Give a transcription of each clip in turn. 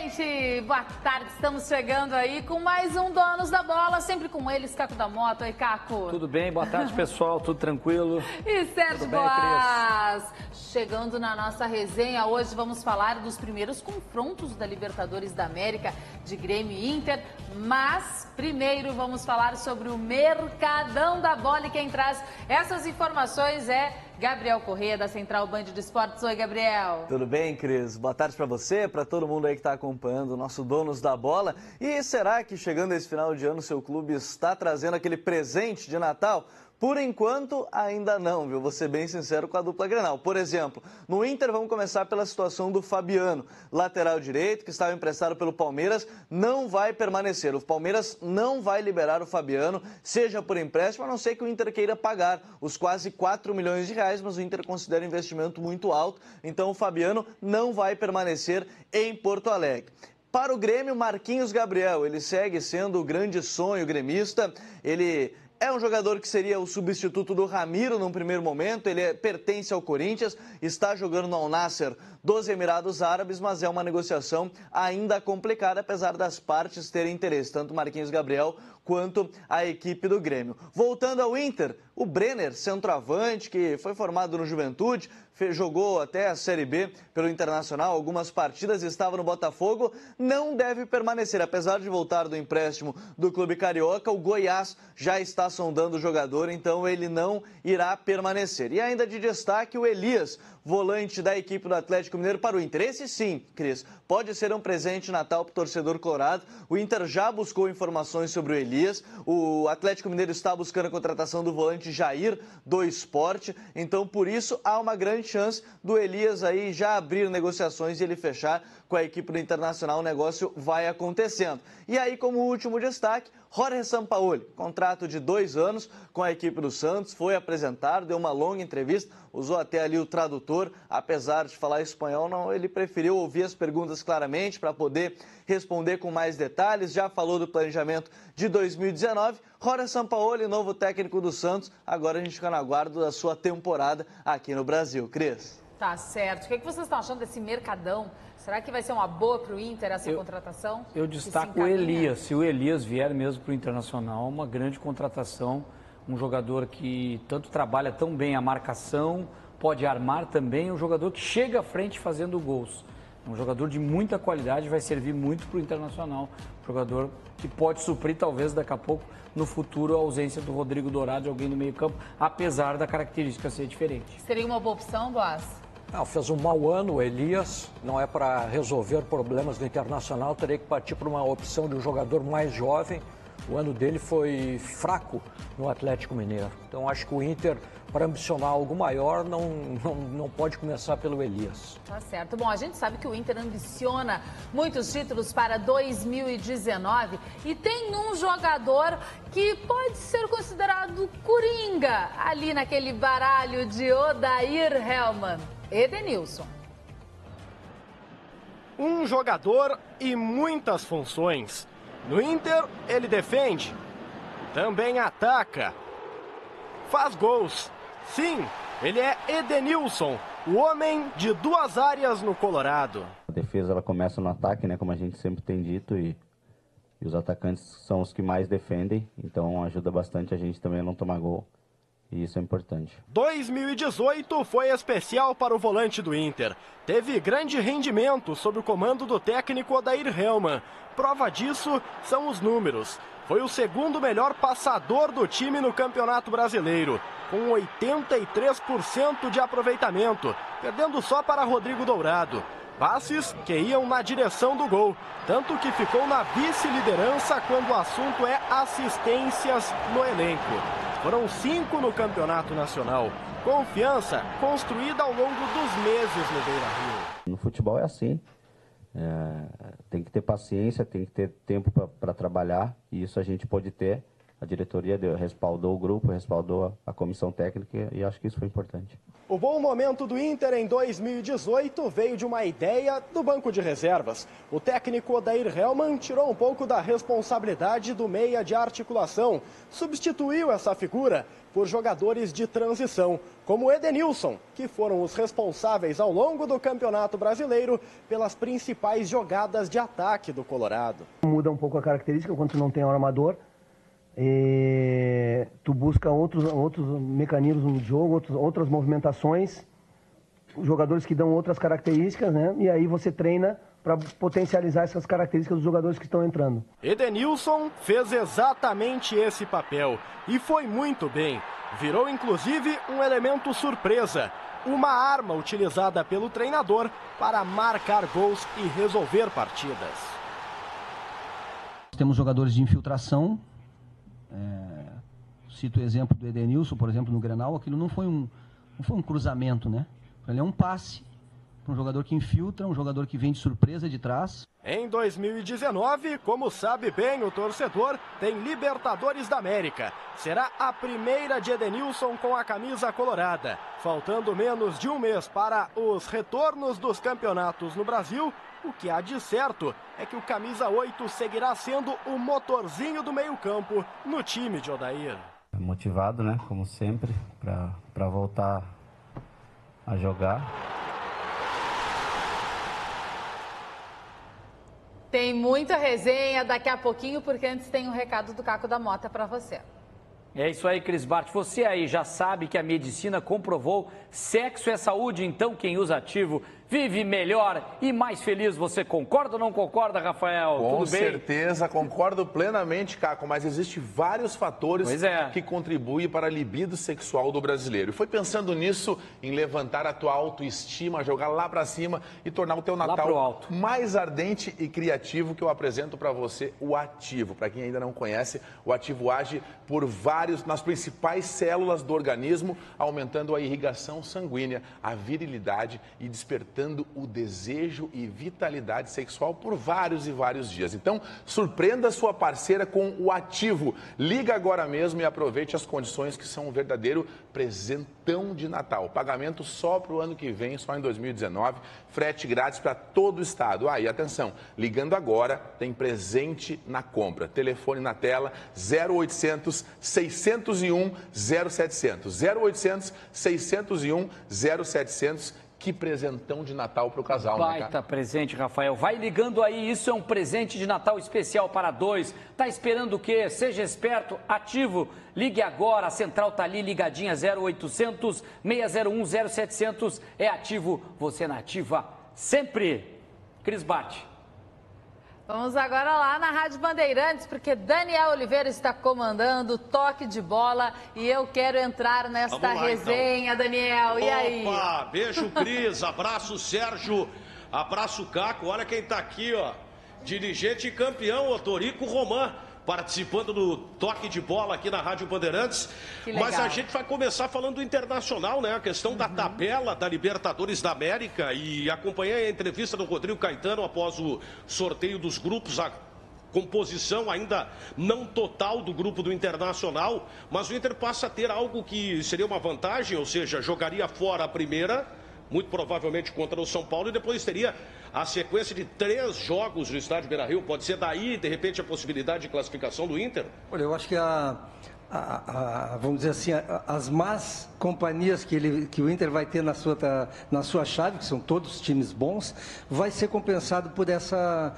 gente! Boa tarde, estamos chegando aí com mais um Donos da Bola, sempre com eles, Caco da Moto. Oi, Caco. Tudo bem? Boa tarde, pessoal. Tudo tranquilo? E Sérgio Boas. Chegando na nossa resenha, hoje vamos falar dos primeiros confrontos da Libertadores da América, de Grêmio e Inter. Mas, primeiro, vamos falar sobre o Mercadão da Bola. E quem traz essas informações é Gabriel Corrêa, da Central Band de Esportes. Oi, Gabriel. Tudo bem, Cris? Boa tarde para você, para todo mundo aí que está acompanhando o nosso Donos da Bola. E será que chegando esse final de ano seu clube está trazendo aquele presente de Natal? Por enquanto, ainda não, viu? Vou ser bem sincero com a dupla Grenal. Por exemplo, no Inter, vamos começar pela situação do Fabiano, lateral direito, que estava emprestado pelo Palmeiras, não vai permanecer. O Palmeiras não vai liberar o Fabiano, seja por empréstimo, a não ser que o Inter queira pagar os quase 4 milhões de reais, mas o Inter considera um investimento muito alto, então o Fabiano não vai permanecer em Porto Alegre. Para o Grêmio, Marquinhos Gabriel, ele segue sendo o grande sonho gremista, ele é um jogador que seria o substituto do Ramiro num primeiro momento, ele pertence ao Corinthians, está jogando no Al Nassr dos Emirados Árabes, mas é uma negociação ainda complicada, apesar das partes terem interesse, tanto Marquinhos Gabriel quanto a equipe do Grêmio. Voltando ao Inter, o Brenner, centroavante, que foi formado no Juventude, jogou até a Série B pelo Internacional, algumas partidas, estava no Botafogo, não deve permanecer. Apesar de voltar do empréstimo do Clube Carioca, o Goiás já está sondando o jogador, então ele não irá permanecer. E ainda de destaque, o Elias, volante da equipe do Atlético Mineiro para o Inter. Esse sim, Cris, pode ser um presente de Natal para o torcedor colorado. O Inter já buscou informações sobre o Elias. O Atlético Mineiro está buscando a contratação do volante Jair do Sport. Então, por isso, há uma grande chance do Elias aí já abrir negociações e ele fechar com a equipe do Internacional. O negócio vai acontecendo. E aí, como último destaque, Jorge Sampaoli, contrato de 2 anos com a equipe do Santos, foi apresentado, deu uma longa entrevista, usou até ali o tradutor, apesar de falar espanhol, não, ele preferiu ouvir as perguntas claramente para poder responder com mais detalhes, já falou do planejamento de 2019, Jorge Sampaoli, novo técnico do Santos, agora a gente fica na guarda da sua temporada aqui no Brasil. Cris? Tá certo. O que vocês estão achando desse mercadão? Será que vai ser uma boa para o Inter essa contratação? Eu destaco o Elias. Se o Elias vier mesmo para o Internacional, uma grande contratação. Um jogador que tanto trabalha tão bem a marcação, pode armar também. Um jogador que chega à frente fazendo gols. Um jogador de muita qualidade, vai servir muito para o Internacional. Um jogador que pode suprir, talvez, daqui a pouco, no futuro, a ausência do Rodrigo Dourado, de alguém no meio campo, apesar da característica ser diferente. Seria uma boa opção, Boas? Não, fez um mau ano o Elias, não é para resolver problemas do Internacional, teria que partir para uma opção de um jogador mais jovem. O ano dele foi fraco no Atlético Mineiro. Então acho que o Inter, para ambicionar algo maior, não pode começar pelo Elias. Tá certo. Bom, a gente sabe que o Inter ambiciona muitos títulos para 2019 e tem um jogador que pode ser considerado coringa ali naquele baralho de Odair Hellmann. Edenilson. Um jogador e muitas funções. No Inter, ele defende, também ataca, faz gols. Sim, ele é Edenilson, o homem de 2 áreas no Colorado. A defesa ela começa no ataque, né, como a gente sempre tem dito, e os atacantes são os que mais defendem, então ajuda bastante a gente também a não tomar gol. E isso é importante. 2018 foi especial para o volante do Inter. Teve grande rendimento sob o comando do técnico Odair Hellmann. Prova disso são os números. Foi o segundo melhor passador do time no Campeonato Brasileiro, com 83% de aproveitamento, perdendo só para Rodrigo Dourado. Passes que iam na direção do gol, tanto que ficou na vice-liderança quando o assunto é assistências no elenco. Foram 5 no Campeonato Nacional. Confiança construída ao longo dos meses no Beira-Rio. No futebol é assim. Tem que ter paciência, tem que ter tempo para trabalhar. E isso a gente pode ter. a diretoria respaldou o grupo, respaldou a comissão técnica e acho que isso foi importante. O bom momento do Inter em 2018 veio de uma ideia do banco de reservas. O técnico Odair Hellmann tirou um pouco da responsabilidade do meia de articulação, substituiu essa figura por jogadores de transição, como o Edenilson, que foram os responsáveis ao longo do Campeonato Brasileiro pelas principais jogadas de ataque do Colorado. Muda um pouco a característica quando tu não tem um armador. Tu busca outros mecanismos de jogo, outras movimentações, jogadores que dão outras características, né? E aí você treina para potencializar essas características dos jogadores que estão entrando. Edenilson fez exatamente esse papel e foi muito bem. Virou inclusive um elemento surpresa, uma arma utilizada pelo treinador para marcar gols e resolver partidas. Temos jogadores de infiltração. Cito o exemplo do Edenilson, por exemplo, no Grenal. Aquilo não foi um cruzamento, né? Ele é um passe para um jogador que infiltra, um jogador que vem de surpresa de trás. Em 2019, como sabe bem o torcedor, tem Libertadores da América. Será a primeira de Edenilson com a camisa colorada. Faltando menos de um mês para os retornos dos campeonatos no Brasil, o que há de certo é que o camisa 8 seguirá sendo o motorzinho do meio-campo no time de Odair. Motivado, né, como sempre, para voltar a jogar. Tem muita resenha daqui a pouquinho, porque antes tem um recado do Caco da Mota para você. É isso aí, Cris Bart. Você aí já sabe que a medicina comprovou sexo é saúde, então quem usa ativo vive melhor e mais feliz. Você concorda ou não concorda, Rafael? Com Tudo bem? certeza, concordo plenamente, Caco, mas existem vários fatores que contribuem para a libido sexual do brasileiro. E foi pensando nisso, em levantar a tua autoestima, jogar lá para cima e tornar o teu Natal mais ardente e criativo, que eu apresento para você o Ativo. Para quem ainda não conhece, o Ativo age nas principais células do organismo, aumentando a irrigação sanguínea, a virilidade e despertando o desejo e vitalidade sexual por vários e vários dias. Então, surpreenda sua parceira com o Ativo. Liga agora mesmo e aproveite as condições que são um verdadeiro presentão de Natal. Pagamento só para o ano que vem, só em 2019. Frete grátis para todo o estado. E atenção, ligando agora, tem presente na compra. Telefone na tela, 0800 601 0700. 0800 601 0700. Que presentão de Natal para o casal, né, cara? Baita presente, Rafael. Vai ligando aí, isso é um presente de Natal especial para dois. Tá esperando o quê? Seja esperto, Ativo. Ligue agora, a central tá ali ligadinha, 0800 601 0700. É Ativo, você na ativa sempre. Cris Bart. Vamos agora lá na Rádio Bandeirantes, porque Daniel Oliveira está comandando o toque de bola e eu quero entrar nesta resenha, então. Daniel, e aí? Opa, beijo Cris, abraço Sérgio, abraço Caco, olha quem tá aqui, ó, dirigente e campeão, Torico Roman, participando do toque de bola aqui na Rádio Bandeirantes. Mas a gente vai começar falando do Internacional, né? A questão da tabela da Libertadores da América. E acompanhei a entrevista do Rodrigo Caetano após o sorteio dos grupos, a composição ainda não total do grupo do Internacional. Mas o Inter passa a ter algo que seria uma vantagem, ou seja, jogaria fora a primeira, muito provavelmente contra o São Paulo, e depois teria a sequência de 3 jogos no estádio Beira-Rio. Pode ser daí, de repente, a possibilidade de classificação do Inter? Olha, eu acho que vamos dizer assim, as más companhias que o Inter vai ter na sua chave, que são todos times bons, vai ser compensado por essa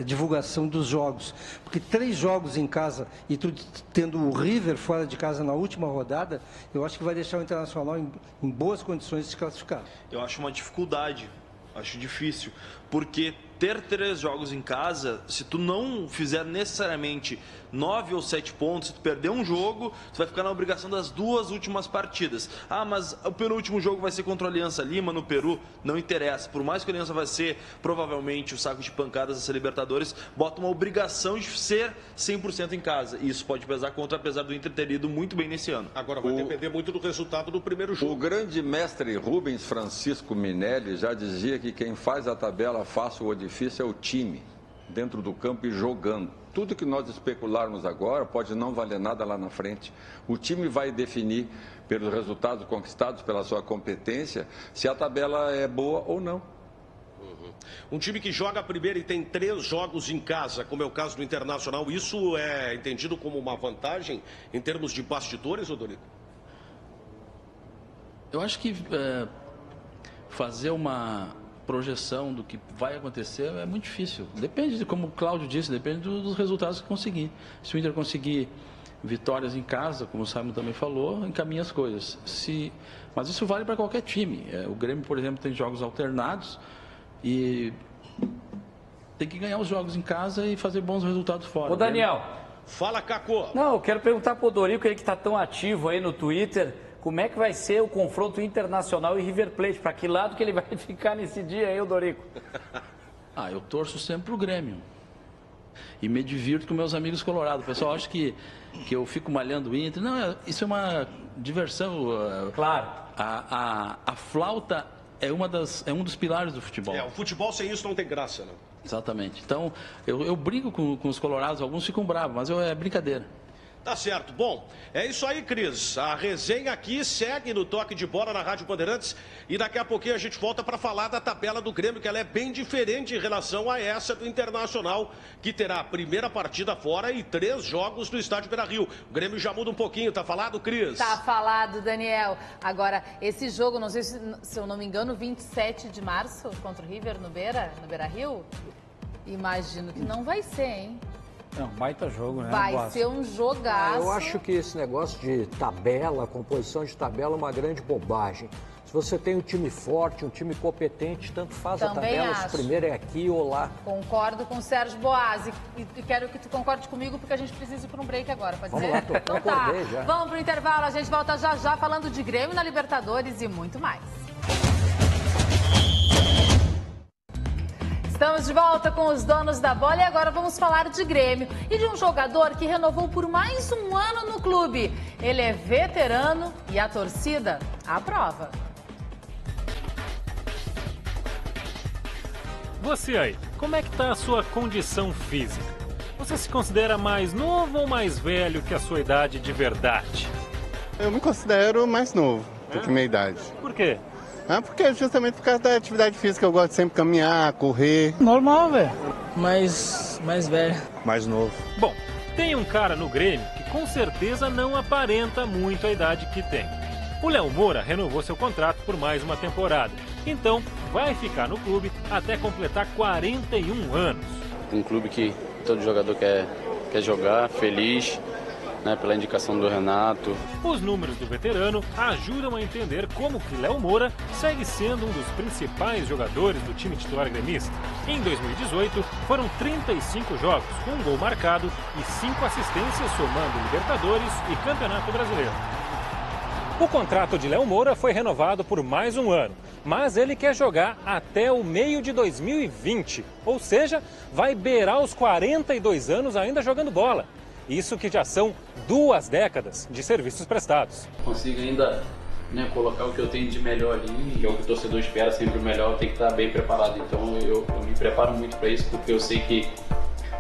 divulgação dos jogos. Porque 3 jogos em casa e tu tendo o River fora de casa na última rodada, eu acho que vai deixar o Internacional em boas condições de se classificar. Eu acho uma dificuldade, acho difícil, porque ter 3 jogos em casa, se tu não fizer necessariamente 9 ou 7 pontos, se tu perder um jogo, tu vai ficar na obrigação das 2 últimas partidas. Ah, mas o penúltimo jogo vai ser contra a Aliança Lima, no Peru, não interessa. Por mais que a Aliança vai ser, provavelmente, o saco de pancadas dessa Libertadores, bota uma obrigação de ser 100% em casa. E isso pode pesar contra, apesar do Inter ter ido muito bem nesse ano. Agora vai depender muito do resultado do primeiro jogo. O grande mestre Rubens Francisco Minelli já dizia que quem faz a tabela fácil ou difícil é o time. dentro do campo e jogando. Tudo que nós especularmos agora pode não valer nada lá na frente. O time vai definir, pelos resultados conquistados, pela sua competência, se a tabela é boa ou não. Um time que joga primeiro e tem 3 jogos em casa, como é o caso do Internacional, isso é entendido como uma vantagem em termos de bastidores, Odorico? Eu acho que fazer uma projeção do que vai acontecer é muito difícil. Depende, como o Cláudio disse, depende dos resultados que conseguir. Se o Inter conseguir vitórias em casa, como o Simon também falou, encaminha as coisas. Mas isso vale para qualquer time. O Grêmio, por exemplo, tem jogos alternados e tem que ganhar os jogos em casa e fazer bons resultados fora. Ô, Daniel. Fala, Cacô. Não, eu quero perguntar para o Odorico, ele que está tão ativo aí no Twitter, como é que vai ser o confronto Internacional e River Plate? Para que lado que ele vai ficar nesse dia aí, Odorico? Eu torço sempre pro Grêmio. E me divirto com meus amigos colorados. O pessoal acha que eu fico malhando o Inter. Não, isso é uma diversão. Claro. A flauta é um dos pilares do futebol. O futebol sem isso não tem graça, né? Exatamente. Então, eu brinco com os colorados, alguns ficam bravos, mas é brincadeira. Tá certo. Bom, é isso aí, Cris. A resenha aqui segue no Toque de Bola na Rádio Bandeirantes e daqui a pouquinho a gente volta para falar da tabela do Grêmio, que ela é bem diferente em relação a essa do Internacional, que terá a primeira partida fora e 3 jogos no Estádio Beira-Rio. O Grêmio já muda um pouquinho, tá falado, Cris? Tá falado, Daniel. Agora, esse jogo, não sei se eu não me engano, 27 de março contra o River no Beira-Rio, imagino que não vai ser, hein? Não, baita jogo, né? Vai ser um jogaço. Eu acho que esse negócio de tabela, composição de tabela é uma grande bobagem. Se você tem um time forte, um time competente, tanto faz Também a tabela, acho. se primeiro é aqui ou lá. Concordo com o Sérgio Boas e quero que tu concorde comigo porque a gente precisa ir para um break agora, pode Vamos ser? lá, tô Então tá, já. vamos pro intervalo, a gente volta já falando de Grêmio na Libertadores e muito mais. Estamos de volta com os donos da bola e agora vamos falar de Grêmio e de um jogador que renovou por mais um ano no clube. Ele é veterano e a torcida aprova. Você aí, como é que tá a sua condição física? Você se considera mais novo ou mais velho que a sua idade de verdade? Eu me considero mais novo do que minha idade. Por quê? Porque justamente por causa da atividade física, eu gosto de sempre caminhar, correr. Normal, velho. Mais velho. Mais novo. Bom, tem um cara no Grêmio que com certeza não aparenta muito a idade que tem. O Léo Moura renovou seu contrato por mais uma temporada. Então, vai ficar no clube até completar 41 anos. Um clube que todo jogador quer jogar, feliz, né, pela indicação do Renato. Os números do veterano ajudam a entender como que Léo Moura segue sendo um dos principais jogadores do time titular gremista. Em 2018, foram 35 jogos, com um gol marcado e 5 assistências, somando Libertadores e Campeonato Brasileiro. O contrato de Léo Moura foi renovado por mais um ano, mas ele quer jogar até o meio de 2020, ou seja, vai beirar os 42 anos ainda jogando bola. Isso que já são 2 décadas de serviços prestados. Consigo ainda colocar o que eu tenho de melhor ali, que é o que o torcedor espera, sempre o melhor, eu tenho que estar bem preparado. Então eu me preparo muito para isso, porque eu sei que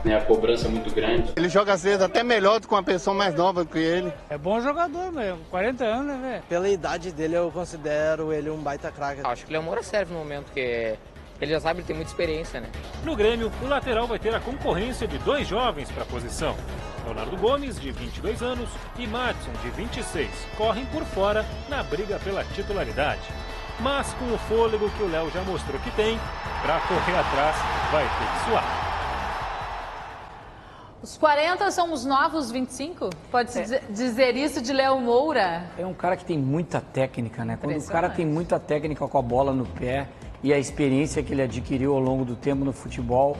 a cobrança é muito grande. Ele joga às vezes até melhor do que uma pessoa mais nova do que ele. É bom jogador mesmo, 40 anos, né, velho? Pela idade dele, eu considero ele um baita craque. Acho que o Léo Moura serve no momento, porque ele já sabe, ele tem muita experiência, né? No Grêmio, o lateral vai ter a concorrência de 2 jovens para a posição. Leonardo Gomes, de 22 anos, e Madison, de 26, correm por fora na briga pela titularidade. Mas com o fôlego que o Léo já mostrou que tem, para correr atrás vai ter que suar. Os 40 são os novos 25? Pode-se dizer isso de Léo Moura? É um cara que tem muita técnica, né? Quando o cara tem muita técnica com a bola no pé e a experiência que ele adquiriu ao longo do tempo no futebol,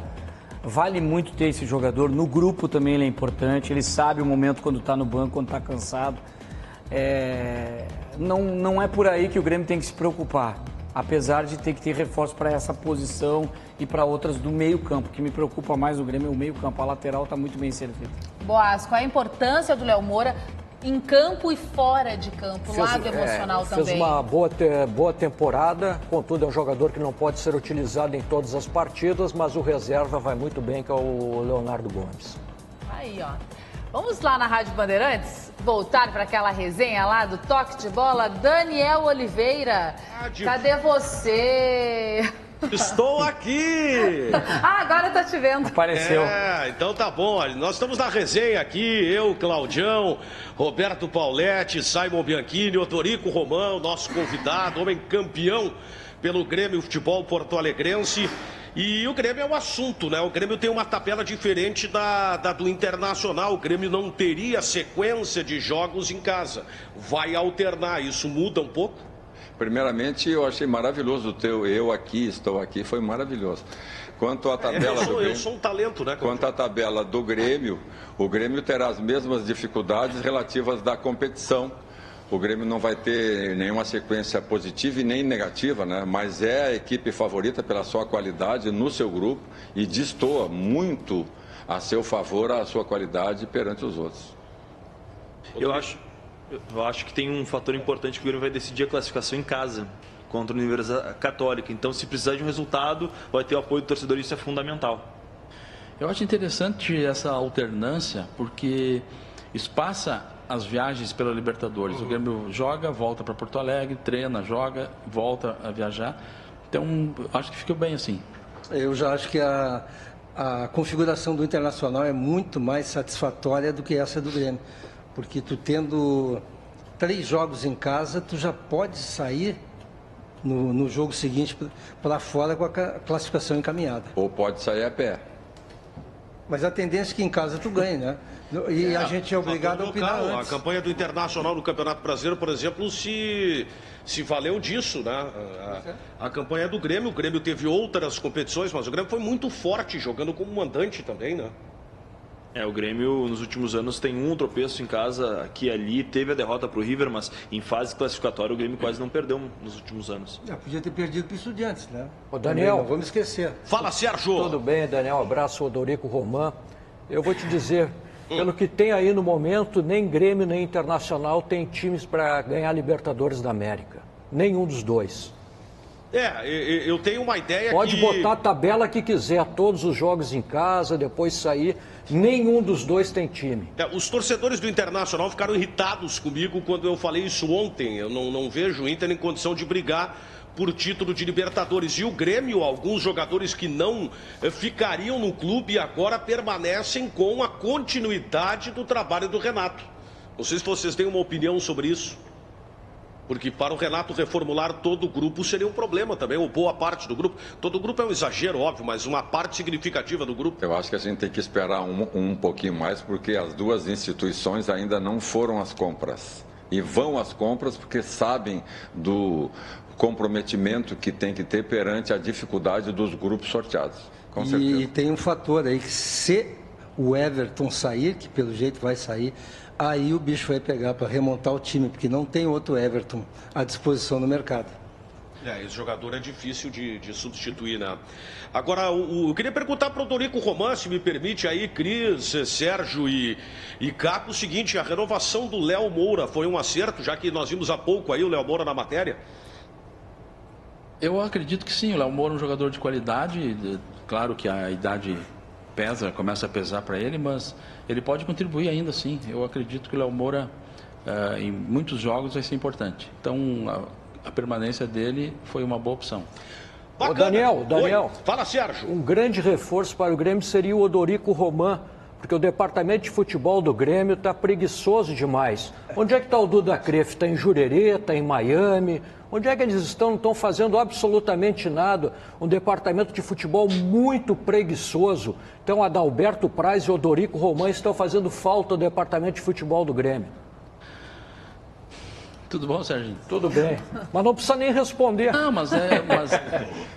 vale muito ter esse jogador. No grupo também ele é importante, ele sabe o momento quando está no banco, quando está cansado. Não é por aí que o Grêmio tem que se preocupar, apesar de ter que ter reforço para essa posição e para outras do meio campo. O que me preocupa mais no Grêmio é o meio campo, a lateral está muito bem servida. Boas, qual a importância do Léo Moura em campo e fora de campo, o lado emocional também. Fez uma boa temporada, contudo é um jogador que não pode ser utilizado em todas as partidas, mas o reserva vai muito bem, que é o Leonardo Gomes. Aí, ó. Vamos lá na Rádio Bandeirantes, voltar para aquela resenha lá do toque de bola. Daniel Oliveira, cadê você? Estou aqui! Agora tá te vendo. Apareceu. Então tá bom. Nós estamos na resenha aqui, eu, Claudião, Roberto Pauletti, Simon Bianchini, Odorico Romão, nosso convidado, homem campeão pelo Grêmio Futebol Porto Alegrense. E o Grêmio é o assunto, né? O Grêmio tem uma tabela diferente da do Internacional. O Grêmio não teria sequência de jogos em casa. Vai alternar. Isso muda um pouco? Primeiramente, eu achei maravilhoso o teu estou aqui, foi maravilhoso. Quanto à tabela do Grêmio, eu sou um talento, né? Quanto à tabela do Grêmio, o Grêmio terá as mesmas dificuldades relativas da competição. O Grêmio não vai ter nenhuma sequência positiva e nem negativa, né? Mas é a equipe favorita pela sua qualidade no seu grupo e destoa muito a seu favor a sua qualidade perante os outros. Eu acho que tem um fator importante que o Grêmio vai decidir a classificação em casa contra a Universidade Católica. Então, se precisar de um resultado, vai ter o apoio do torcedor, isso é fundamental. Eu acho interessante essa alternância, porque espaça as viagens pela Libertadores. O Grêmio joga, volta para Porto Alegre, treina, joga, volta a viajar. Então, acho que ficou bem assim. Eu já acho que a configuração do Internacional é muito mais satisfatória do que essa do Grêmio. Porque tu tendo 3 jogos em casa, tu já pode sair no jogo seguinte para fora com a classificação encaminhada. Ou pode sair a pé. Mas a tendência é que em casa tu ganhe, né? E a gente é obrigado a opinar antes. A campanha do Internacional no Campeonato Brasileiro, por exemplo, se valeu disso, né? A campanha do Grêmio, o Grêmio teve outras competições, mas o Grêmio foi muito forte, jogando como mandante também, né? O Grêmio nos últimos anos tem um tropeço em casa, aqui e ali, teve a derrota para o River, mas em fase classificatória o Grêmio quase não perdeu nos últimos anos. Podia ter perdido para o Estudiantes, né? Ô Daniel, não vamos esquecer. Fala, Sérgio! Tudo bem, Daniel? Abraço, Odorico Romão. Eu vou te dizer, pelo que tem aí no momento, nem Grêmio nem Internacional tem times para ganhar Libertadores da América. Nenhum dos dois. Eu tenho uma ideia Pode botar a tabela que quiser, todos os jogos em casa, depois sair. Nenhum dos dois tem time. Os torcedores do Internacional ficaram irritados comigo quando eu falei isso ontem. Eu não vejo o Inter em condição de brigar por título de Libertadores. E o Grêmio, alguns jogadores que não ficariam no clube agora permanecem com a continuidade do trabalho do Renato. Não sei se vocês têm uma opinião sobre isso. Porque para o Renato reformular todo o grupo seria um problema também, ou boa parte do grupo. Todo o grupo é um exagero, óbvio, mas uma parte significativa do grupo. Eu acho que a gente tem que esperar um pouquinho mais, porque as duas instituições ainda não foram às compras. E vão às compras porque sabem do comprometimento que tem que ter perante a dificuldade dos grupos sorteados. Com certeza. E tem um fator aí, que se o Everton sair, que pelo jeito vai sair, aí o bicho vai pegar para remontar o time, porque não tem outro Everton à disposição no mercado. Esse jogador é difícil de substituir, né? Agora, eu queria perguntar para o Odorico Romão, se me permite aí, Cris, Sérgio e Caco, o seguinte, a renovação do Léo Moura foi um acerto, já que nós vimos há pouco aí o Léo Moura na matéria? Eu acredito que sim, o Léo Moura é um jogador de qualidade, claro que a idade começa a pesar para ele, mas ele pode contribuir ainda sim. Eu acredito que o Léo Moura, em muitos jogos, vai ser importante. Então, a permanência dele foi uma boa opção. Ô Daniel, Oi. Fala, Sérgio. Um grande reforço para o Grêmio seria o Odorico Romão, porque o departamento de futebol do Grêmio está preguiçoso demais. Onde é que está o Duda Cref? Está em Jurerê, está em Miami? Onde é que eles estão? Não estão fazendo absolutamente nada. Um departamento de futebol muito preguiçoso. Então, Adalberto Praz e Odorico Romão estão fazendo falta ao departamento de futebol do Grêmio. Tudo bom, Serginho? Tudo bem. Mas não precisa nem responder. Não,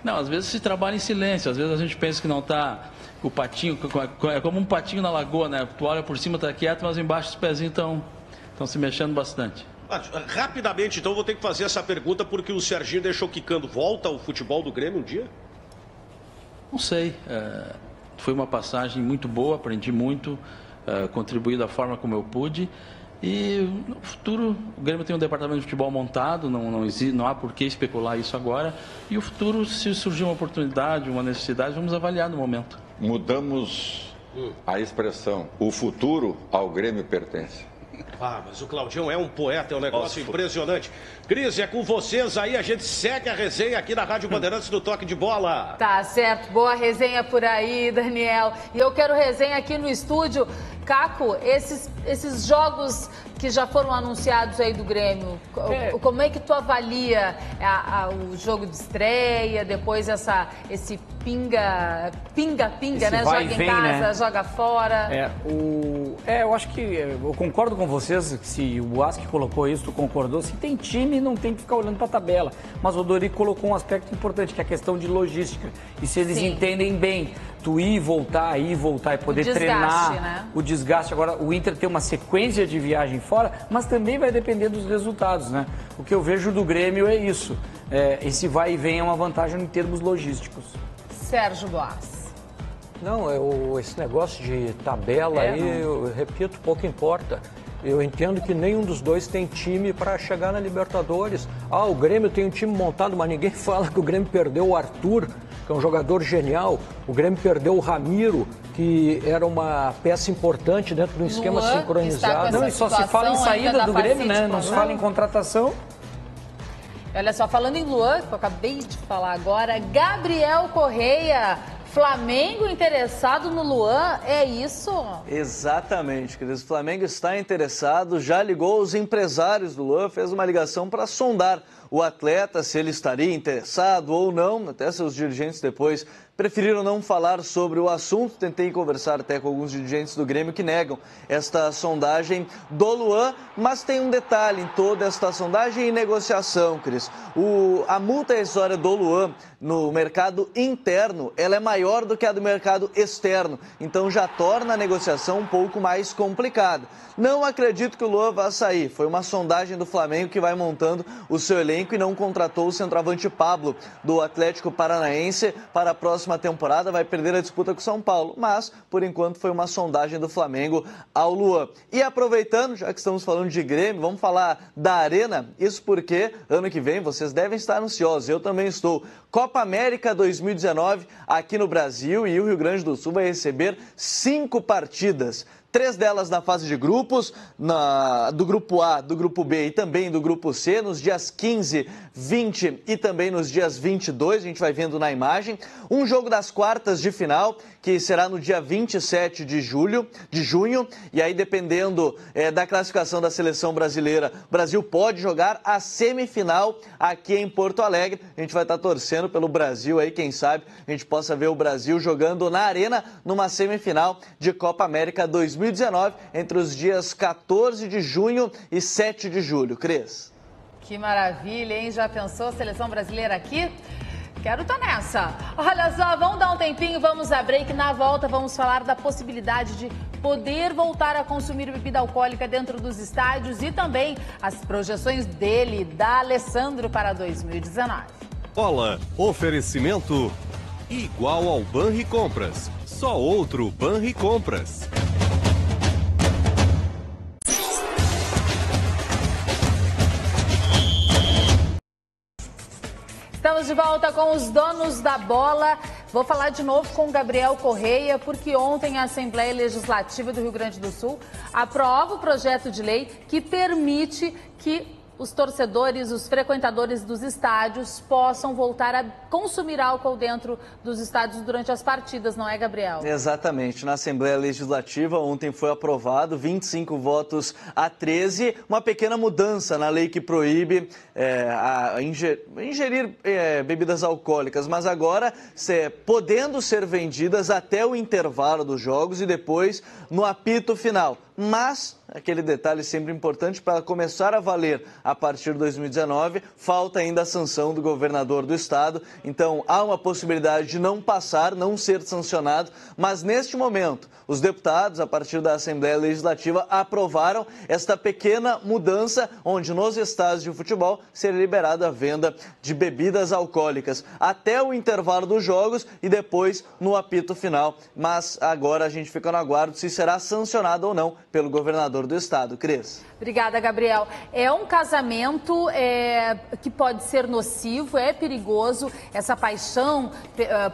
não, às vezes se trabalha em silêncio. Às vezes a gente pensa que não está... O patinho, é como um patinho na lagoa, né? Tu olha por cima, está quieto, mas embaixo os pezinhos estão se mexendo bastante. Rapidamente, então, vou ter que fazer essa pergunta porque o Serginho deixou quicando. Volta ao futebol do Grêmio um dia? Não sei. Foi uma passagem muito boa, aprendi muito, contribuí da forma como eu pude. E no futuro, o Grêmio tem um departamento de futebol montado, não há por que especular isso agora. E o futuro, se surgir uma oportunidade, uma necessidade, vamos avaliar no momento. Mudamos a expressão, o futuro ao Grêmio pertence. Ah, mas o Claudião é um poeta, é um negócio impressionante. Cris, é com vocês aí, a gente segue a resenha aqui na Rádio Bandeirantes do Toque de Bola. Tá certo, boa resenha por aí, Daniel. E eu quero resenha aqui no estúdio. Caco, esses jogos que já foram anunciados aí do Grêmio, como é que tu avalia o jogo de estreia, depois esse pinga, né? Joga em casa, né? Joga fora. Eu acho que eu concordo com vocês, que se o Aski colocou isso, tu concordou, se tem time não tem que ficar olhando para a tabela, mas o Dorico colocou um aspecto importante, que é a questão de logística, e se eles entendem bem, tu ir e voltar e poder treinar, né? O desgaste. Agora, o Inter tem uma sequência de viagem fora, mas também vai depender dos resultados, né? O que eu vejo do Grêmio é isso, esse vai e vem é uma vantagem em termos logísticos. Sérgio Boas. Não, esse negócio de tabela aí, eu repito, pouco importa. Eu entendo que nenhum dos dois tem time para chegar na Libertadores. O Grêmio tem um time montado, mas ninguém fala que o Grêmio perdeu o Arthur, que é um jogador genial. O Grêmio perdeu o Ramiro, que era uma peça importante dentro de um esquema sincronizado. Não, e só se fala em saída do Grêmio, né? Não se fala em contratação. Olha só, falando em Luan, que eu acabei de falar agora, Gabriel Correia, Flamengo interessado no Luan, é isso? Exatamente, queridos. O Flamengo está interessado, já ligou os empresários do Luan, fez uma ligação para sondar o atleta, se ele estaria interessado ou não. Até seus dirigentes depois preferiram não falar sobre o assunto. Tentei conversar até com alguns dirigentes do Grêmio que negam esta sondagem do Luan, mas tem um detalhe em toda esta sondagem e negociação, Cris. A multa rescisória do Luan no mercado interno, ela é maior do que a do mercado externo, então já torna a negociação um pouco mais complicada. Não acredito que o Luan vá sair, foi uma sondagem do Flamengo que vai montando o seu elenco e não contratou o centroavante Pablo do Atlético Paranaense para a próxima temporada, vai perder a disputa com o São Paulo, mas por enquanto foi uma sondagem do Flamengo ao Luan. E aproveitando, já que estamos falando de Grêmio, vamos falar da Arena, isso porque ano que vem vocês devem estar ansiosos, eu também estou. Copa América 2019 aqui no Brasil, e o Rio Grande do Sul vai receber 5 partidas. 3 delas na fase de grupos, do grupo A, do grupo B e também do grupo C, nos dias 15, 20 e também nos dias 22, a gente vai vendo na imagem. Um jogo das quartas de final, que será no dia 27 de junho, e aí dependendo da classificação da seleção brasileira, o Brasil pode jogar a semifinal aqui em Porto Alegre. A gente vai estar torcendo pelo Brasil aí, quem sabe a gente possa ver o Brasil jogando na Arena numa semifinal de Copa América 2019, entre os dias 14 de junho e 7 de julho. Cris? Que maravilha, hein? Já pensou a seleção brasileira aqui? Quero estar nessa. Olha só, vamos dar um tempinho, vamos a break. Na volta vamos falar da possibilidade de poder voltar a consumir bebida alcoólica dentro dos estádios e também as projeções da Alessandro para 2019. Bola, oferecimento igual ao Banricompras, só outro Banricompras. Estamos de volta com os donos da bola. Vou falar de novo com o Gabriel Correia, porque ontem a Assembleia Legislativa do Rio Grande do Sul aprova o projeto de lei que permite que os torcedores, os frequentadores dos estádios possam voltar a consumir álcool dentro dos estádios durante as partidas, não é, Gabriel? Exatamente. Na Assembleia Legislativa ontem foi aprovado 25 votos a 13, uma pequena mudança na lei que proíbe ingerir bebidas alcoólicas, mas agora podendo ser vendidas até o intervalo dos jogos e depois no apito final. Mas, aquele detalhe sempre importante, para começar a valer a partir de 2019, falta ainda a sanção do governador do estado. Então, há uma possibilidade de não passar, não ser sancionado, mas neste momento, os deputados, a partir da Assembleia Legislativa, aprovaram esta pequena mudança, onde nos estádios de futebol seria liberada a venda de bebidas alcoólicas até o intervalo dos jogos e depois no apito final. Mas agora a gente fica no aguardo se será sancionado ou não pelo governador do estado. Cris. Obrigada, Gabriel. É um casamento que pode ser nocivo, é perigoso, essa paixão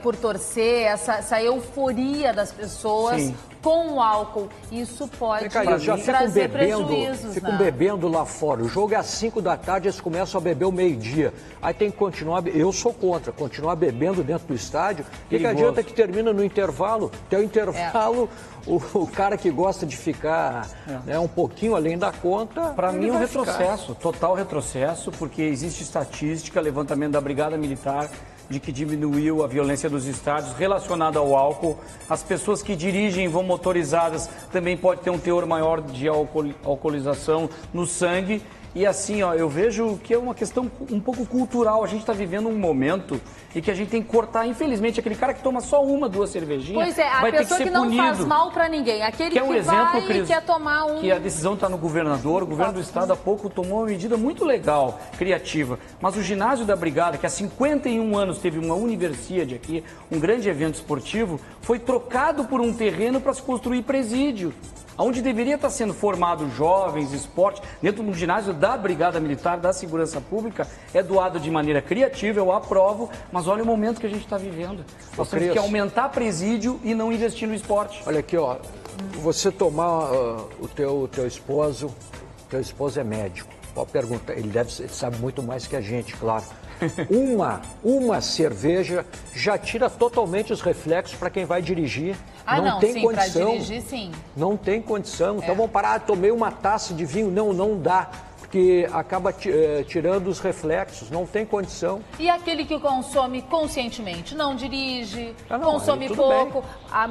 por torcer, essa euforia das pessoas. Sim. Com o álcool, isso pode trazer prejuízos. Ficam bebendo lá fora. O jogo é às 5 da tarde, eles começam a beber ao meio-dia. Aí tem que continuar, eu sou contra, continuar bebendo dentro do estádio. O que adianta que termina no intervalo? Tem o intervalo, o cara que gosta de ficar um pouquinho além da conta... Para mim é um retrocesso, total retrocesso, porque existe estatística, levantamento da Brigada Militar, de que diminuiu a violência dos estádios relacionada ao álcool. As pessoas que dirigem vão motorizadas também pode ter um teor maior de alcoolização no sangue. E assim, eu vejo que é uma questão um pouco cultural. A gente está vivendo um momento em que a gente tem que cortar, infelizmente, aquele cara que toma só 1, 2 cervejinhas. Pois é, vai a pessoa ter que ser não punido. faz mal para ninguém. Aquele que exemplo, vai Cris, e quer tomar que a decisão está no governador. O governo do estado há pouco tomou uma medida muito legal, criativa. Mas o ginásio da Brigada, que há 51 anos teve uma universidade aqui, um grande evento esportivo, foi trocado por um terreno para se construir presídio. Onde deveria estar sendo formado jovens, esporte, dentro do ginásio da Brigada Militar, da Segurança Pública, é doado de maneira criativa, eu aprovo, mas olha o momento que a gente está vivendo. Nós temos que aumentar presídio e não investir no esporte. Olha aqui, você tomar o teu esposo é médico. Pode perguntar, ele sabe muito mais que a gente, claro. Uma cerveja já tira totalmente os reflexos para quem vai dirigir. Não tem condição. Para dirigir, sim. Não tem condição. Então vamos parar, tomei uma taça de vinho. Não dá, porque acaba tirando os reflexos, não tem condição. E aquele que consome conscientemente, não dirige, consome pouco,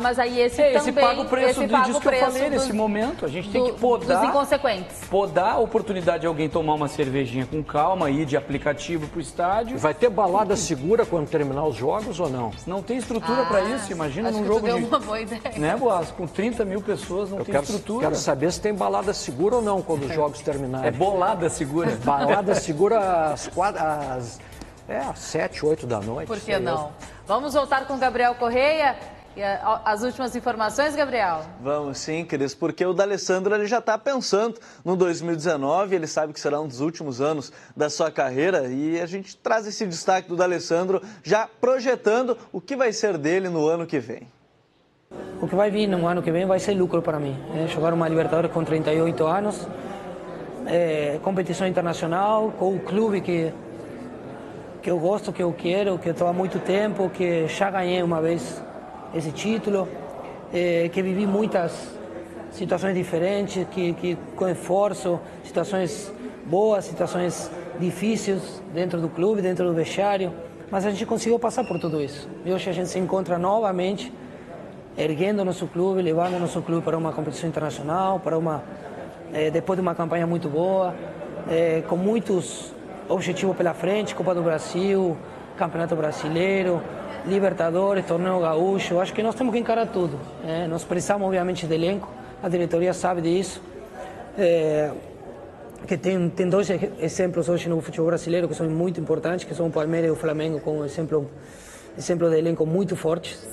mas aí esse também... paga o preço disso que eu falei nesse momento. A gente tem que podar... Dos inconsequentes. Podar a oportunidade de alguém tomar uma cervejinha com calma, ir de aplicativo pro estádio. Vai ter balada segura quando terminar os jogos ou não? Não tem estrutura para isso, imagina num jogo deu uma boa ideia. Né, Boas? Com 30 mil pessoas não tem estrutura. Quero saber se tem balada segura ou não quando os jogos terminarem. É bolada segura. Balada segura às 7, 8 da noite. Por que não? Vamos voltar com o Gabriel Correia. E as últimas informações, Gabriel? Vamos sim, Cris, porque o D'Alessandro ele já está pensando no 2019, ele sabe que será um dos últimos anos da sua carreira e a gente traz esse destaque do D'Alessandro já projetando o que vai ser dele no ano que vem. O que vai vir no ano que vem vai ser lucro para mim. Jogar uma Libertadores com 38 anos, competição internacional, com o clube que eu gosto, que eu quero, que estou há muito tempo, que já ganhei uma vez esse título, que vivi muitas situações diferentes, que com esforço, situações boas, situações difíceis dentro do clube, dentro do vestiário, mas a gente conseguiu passar por tudo isso. E hoje a gente se encontra novamente, erguendo nosso clube, levando nosso clube para uma competição internacional, para depois de uma campanha muito boa, com muitos objetivos pela frente, Copa do Brasil, Campeonato Brasileiro, Libertadores, Torneio Gaúcho. Acho que nós temos que encarar tudo. Nós precisamos, obviamente, de elenco, a diretoria sabe disso. Que tem 2 exemplos hoje no futebol brasileiro que são muito importantes, que são o Palmeiras e o Flamengo, com exemplo de elenco muito fortes,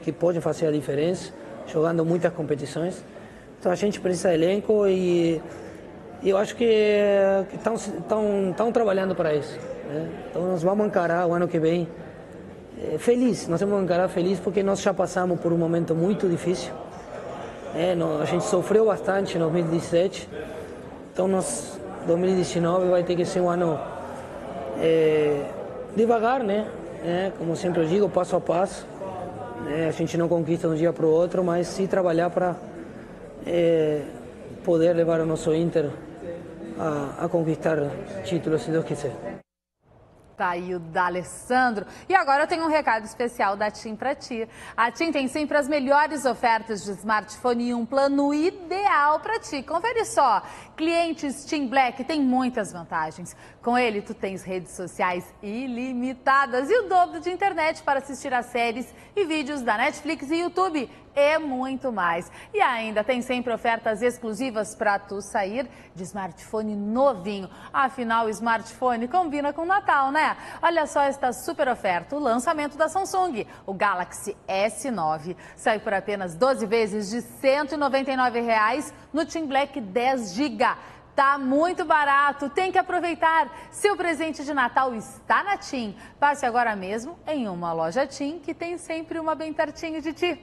que podem fazer a diferença, jogando muitas competições. Então a gente precisa de elenco e eu acho que estão trabalhando para isso. Então nós vamos encarar o ano que vem feliz, nós vamos encarar feliz porque nós já passamos por um momento muito difícil. A gente sofreu bastante em 2017, então 2019 vai ter que ser um ano devagar, como sempre eu digo, passo a passo. A gente não conquista de um dia para o outro, mas sim trabalhar para poder levar o nosso Inter a conquistar títulos, se Deus quiser. Tá aí o D'Alessandro. E agora eu tenho um recado especial da TIM para ti. A TIM tem sempre as melhores ofertas de smartphone e um plano ideal para ti. Confere só. Clientes TIM Black têm muitas vantagens. Com ele, tu tens redes sociais ilimitadas e o dobro de internet para assistir a séries e vídeos da Netflix e YouTube. e muito mais. E ainda tem sempre ofertas exclusivas para tu sair de smartphone novinho. Afinal, o smartphone combina com o Natal, né? Olha só esta super oferta, o lançamento da Samsung, o Galaxy S9. Sai por apenas 12 vezes de R$ 199 no TIM Black 10 GB. Tá muito barato, tem que aproveitar. Seu presente de Natal está na TIM. Passe agora mesmo em uma loja TIM que tem sempre uma bem pertinho de ti.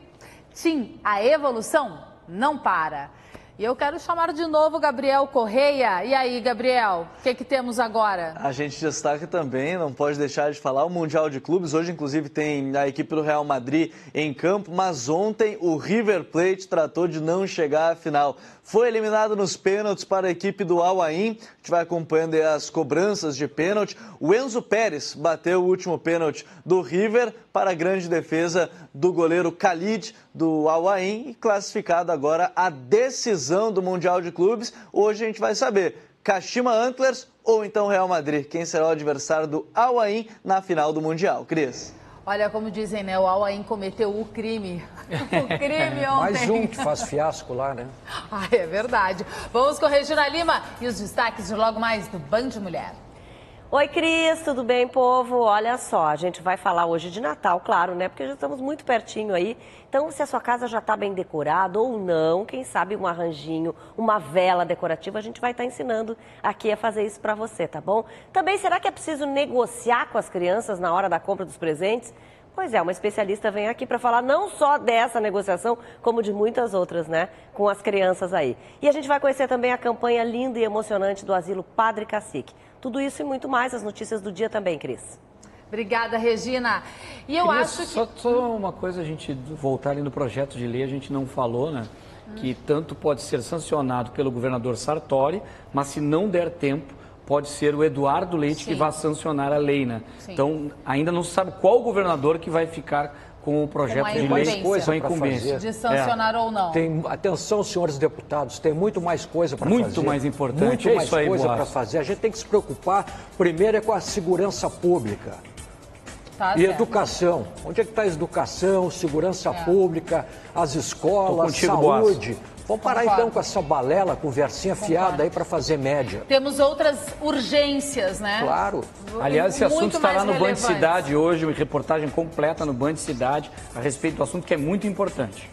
TIM, a evolução não para. E eu quero chamar de novo Gabriel Correia. E aí, Gabriel, o que temos agora? A gente destaca também, não pode deixar de falar, o Mundial de Clubes. Hoje, inclusive, tem a equipe do Real Madrid em campo, mas ontem o River Plate tratou de não chegar à final. Foi eliminado nos pênaltis para a equipe do Al Ain. A gente vai acompanhando as cobranças de pênalti. O Enzo Pérez bateu o último pênalti do River para a grande defesa do goleiro Khalid do Al Ain e classificado agora a decisão do Mundial de Clubes. Hoje a gente vai saber, Kashima Antlers ou então Real Madrid. Quem será o adversário do Al Ain na final do Mundial? Cris? Olha, como dizem, né? O Al Ain cometeu o crime. O crime ontem. Mais um que faz fiasco lá, né? Ah, é verdade. Vamos com Regina Lima e os destaques de logo mais do Band Mulher. Oi, Cris, tudo bem, povo? Olha só, a gente vai falar hoje de Natal, claro, né? Porque já estamos muito pertinho aí. Então, se a sua casa já está bem decorada ou não, quem sabe um arranjinho, uma vela decorativa, a gente vai estar ensinando aqui a fazer isso para você, tá bom? Também, será que é preciso negociar com as crianças na hora da compra dos presentes? Pois é, uma especialista vem aqui para falar não só dessa negociação, como de muitas outras, né? Com as crianças aí. E a gente vai conhecer também a campanha linda e emocionante do Asilo Padre Cacique. Tudo isso e muito mais, as notícias do dia também, Cris. Obrigada, Regina. E eu acho que... Só uma coisa, a gente voltar ali no projeto de lei, a gente não falou, né? Que tanto pode ser sancionado pelo governador Sartori, mas se não der tempo, pode ser o Eduardo Leite que vai sancionar a lei, né? Sim. Então, ainda não se sabe qual governador que vai ficar com o projeto de lei, com a incumbência. De sancionar ou não. Atenção, senhores deputados, tem muito mais coisa para fazer. Muito mais importante. Muito mais coisa para fazer. A gente tem que se preocupar, primeiro, é com a segurança pública. Tá e certo. Educação. Onde é que está a educação, segurança pública, as escolas, contigo, saúde? Vamos parar então com essa balela, conversinha fiada aí para fazer média. Temos outras urgências, né? Claro. Aliás, esse assunto estará no Band Cidade hoje, uma reportagem completa no Band Cidade a respeito do assunto que é muito importante.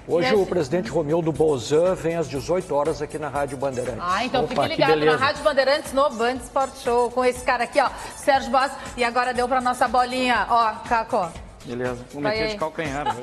Hoje o presidente Romildo Bolzan vem às 18 horas aqui na Rádio Bandeirantes. Ah, então fique ligado na Rádio Bandeirantes no Band Sport Show com esse cara aqui, ó, Sérgio Boss. E agora deu para nossa bolinha, ó, Caco. Beleza, vou meter de calcanhar.